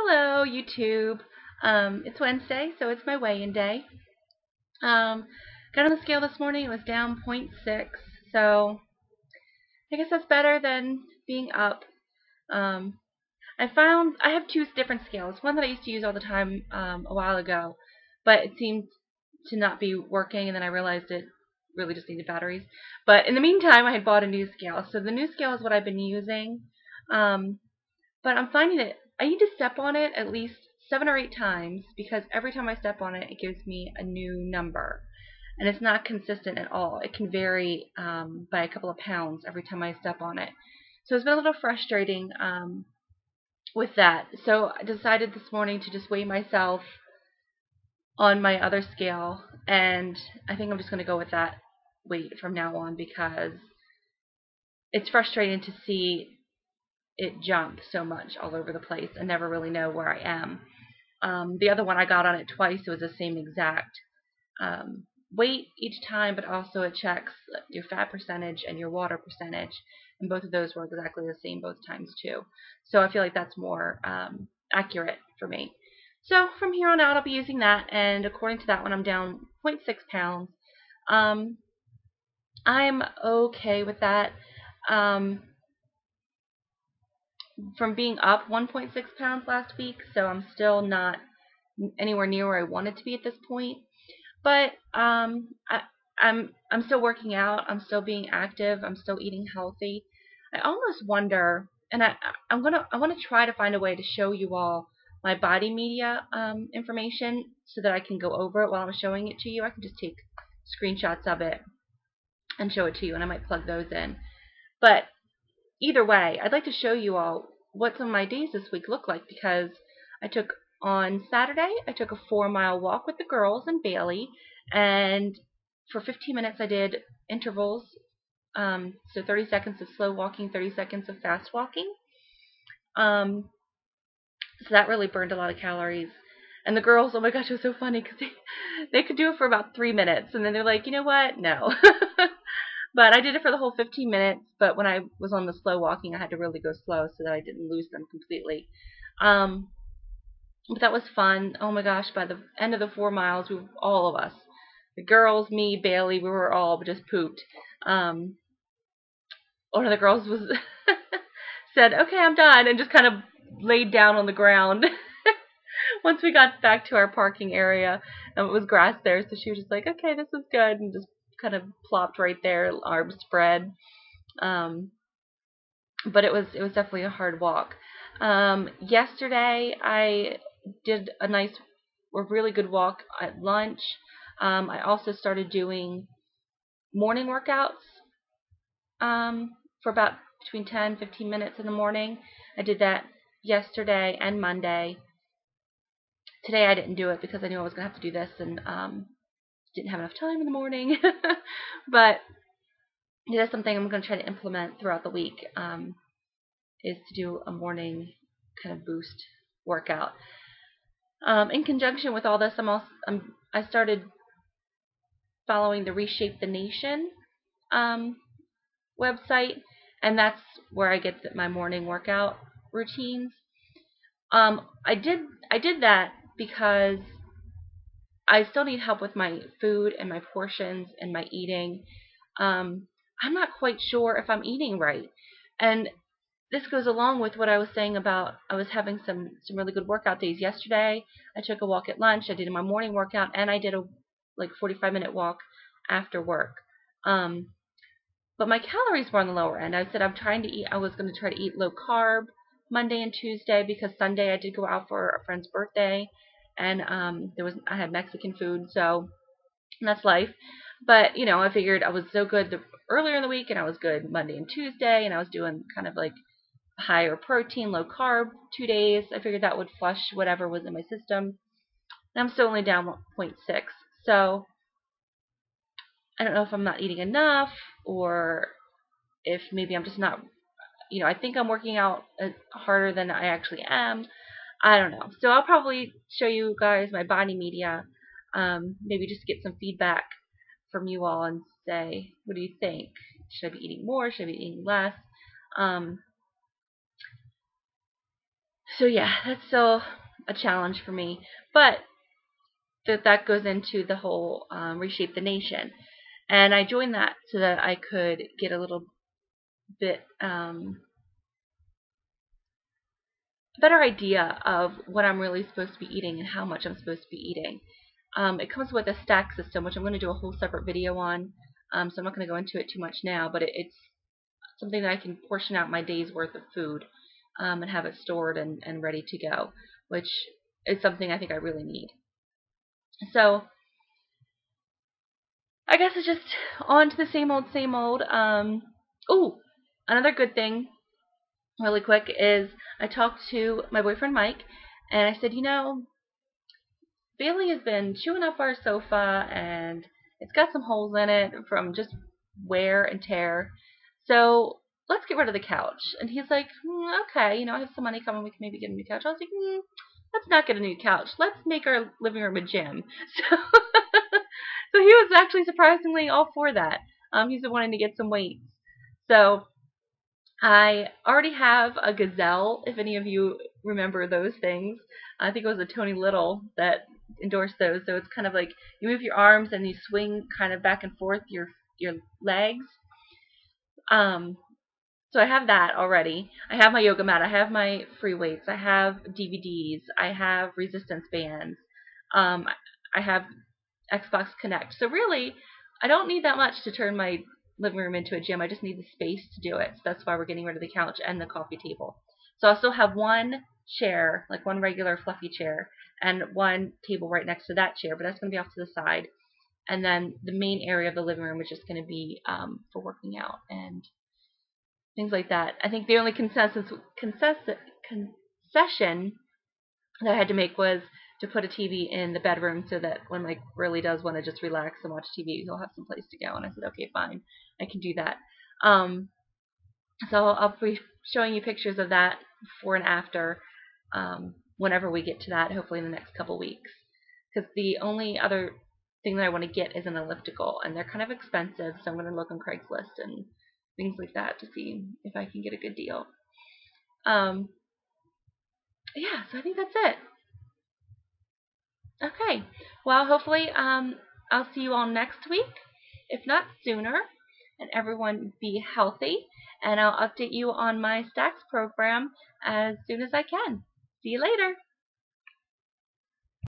Hello, YouTube. It's Wednesday, so it's my weigh-in day. Um, Got on the scale this morning. It was down zero point 0.6, so I guess that's better than being up. Um, I found I have two different scales. One that I used to use all the time a while ago, but it seemed to not be working, and then I realized it really just needed batteries. But in the meantime, I had bought a new scale. So the new scale is what I've been using. Um, But I'm finding that I need to step on it at least 7 or 8 times because every time I step on it, it gives me a new number. And it's not consistent at all. It can vary by a couple of pounds every time I step on it. So it's been a little frustrating with that. So I decided this morning to just weigh myself on my other scale. And I think I'm just going to go with that weight from now on because it's frustrating to see it jump so much all over the place and never really know where I am. The other one I got on it twice. It was the same exact weight each time, but also it checks your fat percentage and your water percentage, and both of those were exactly the same both times too. So I feel like that's more accurate for me. So from here on out, I'll be using that, and according to that one, I'm down 0.6 pounds. I'm okay with that. From being up 1.6 pounds last week, so I'm still not anywhere near where I wanted to be at this point. But I'm still working out. I'm still being active. I'm still eating healthy. I almost wonder, and I want to try to find a way to show you all my body media information so that I can go over it while I'm showing it to you. I can just take screenshots of it and show it to you, and I might plug those in. But either way, I'd like to show you all what some of my days this week look like because on Saturday, I took a 4-mile walk with the girls and Bailey, and for 15 minutes I did intervals, so 30 seconds of slow walking, 30 seconds of fast walking. So that really burned a lot of calories. And the girls, oh my gosh, it was so funny because they could do it for about 3 minutes, and then they're like, you know what, no. But I did it for the whole 15 minutes, but when I was on the slow walking, I had to really go slow so that I didn't lose them completely. But that was fun. Oh my gosh, by the end of the 4 miles, all of us, the girls, me, Bailey, we were all just pooped. One of the girls said, okay, I'm done, and just kind of laid down on the ground. Once we got back to our parking area, it was grass there, so she was just like, okay, this is good, and just kind of plopped right there, arms spread. But it was definitely a hard walk. Yesterday I did a really good walk at lunch. I also started doing morning workouts for about between 10 and 15 minutes in the morning. I did that yesterday and Monday. Today I didn't do it because I knew I was going to have to do this and didn't have enough time in the morning. But that's something I'm going to try to implement throughout the week, is to do a morning kind of boost workout. In conjunction with all this, I started following the Reshape the Nation website, and that's where I get my morning workout routines. I did that because I still need help with my food and my portions and my eating. I'm not quite sure if I'm eating right, and this goes along with what I was saying about I was having some really good workout days yesterday. I took a walk at lunch. I did my morning workout, and I did a 45-minute walk after work. But my calories were on the lower end. I said I was going to try to eat low carb Monday and Tuesday because Sunday I did go out for a friend's birthday, and I had Mexican food, so that's life. But I figured I was so good earlier in the week, and I was good Monday and Tuesday, and I was doing kind of like higher protein, low carb 2 days. I figured that would flush whatever was in my system. And I'm still only down 0.6. So I don't know if I'm not eating enough or if maybe I'm just not, I think I'm working out harder than I actually am. I don't know. So I'll probably show you guys my body media, maybe just get some feedback from you all and say, what do you think? Should I be eating more? Should I be eating less? So yeah, that's still a challenge for me. But that goes into the whole Reshape the Nation. And I joined that so that I could get a little bit better idea of what I'm really supposed to be eating and how much I'm supposed to be eating. It comes with a stack system, which I'm going to do a whole separate video on. So I'm not going to go into it too much now, but it's something that I can portion out my day's worth of food and have it stored and ready to go, which is something I think I really need. So I guess it's just on to the same old, same old. Oh, another good thing, really quick, is I talked to my boyfriend Mike, and I said, you know, Bailey has been chewing up our sofa, and it's got some holes in it from just wear and tear. So let's get rid of the couch. And he's like, okay, you know, I have some money coming. We can maybe get a new couch. I was like, let's not get a new couch. Let's make our living room a gym. So, so he was actually surprisingly all for that. He's been wanting to get some weights. So I already have a gazelle, if any of you remember those things. I think it was a Tony Little that endorsed those. So it's kind of like you move your arms and you swing kind of back and forth your legs. So I have that already. I have my yoga mat. I have my free weights. I have DVDs. I have resistance bands. I have Xbox Connect. So really, I don't need that much to turn my living room into a gym. I just need the space to do it. So that's why we're getting rid of the couch and the coffee table. So I'll still have one chair, like one regular fluffy chair, and one table right next to that chair, but that's going to be off to the side. And then the main area of the living room is just going to be for working out and things like that. I think the only concession that I had to make was to put a TV in the bedroom so that when Mike really does want to just relax and watch TV, he'll have some place to go. And I said, okay, fine, I can do that. So I'll be showing you pictures of that before and after whenever we get to that, hopefully in the next couple weeks. Because the only other thing that I want to get is an elliptical, and they're kind of expensive, so I'm going to look on Craigslist and things like that to see if I can get a good deal. Yeah, so I think that's it. Okay, well, hopefully I'll see you all next week, if not sooner, and everyone be healthy, and I'll update you on my Stacks program as soon as I can. See you later.